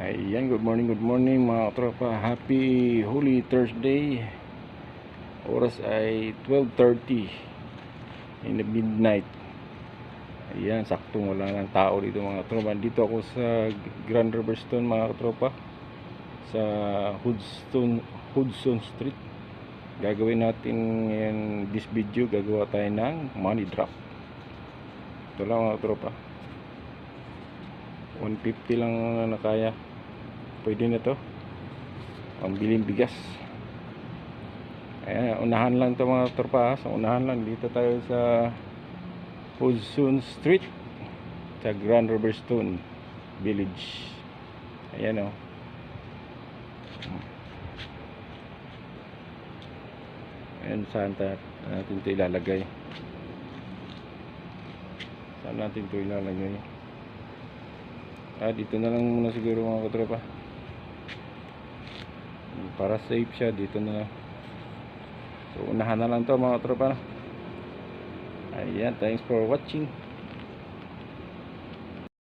Ayan, good morning mga tropa. Happy Holy Thursday. Oras ay 12:30 in the midnight. Ayan, saktong wala ng tao dito mga tropa. Dito ako sa Grand Riverstone mga tropa, sa Hudson Street. Gagawin natin in this video, gagawa tayo ng money drop. Ito lang mga tropa, 150 lang na kaya. Pwede na to pambiling bigas. Ayan, unahan lang to mga tropa. Sa unahan lang, dito tayo sa Hudson Street sa Grand Riverstone Village. Ayan o. Ayan, saan natin ito ilalagay? Saan natin ito ilalagay? Dito na lang muna siguro mga katropa, para safe siya. Dito na lang. So unahan na lang to mga tropa. Ayan, thanks for watching.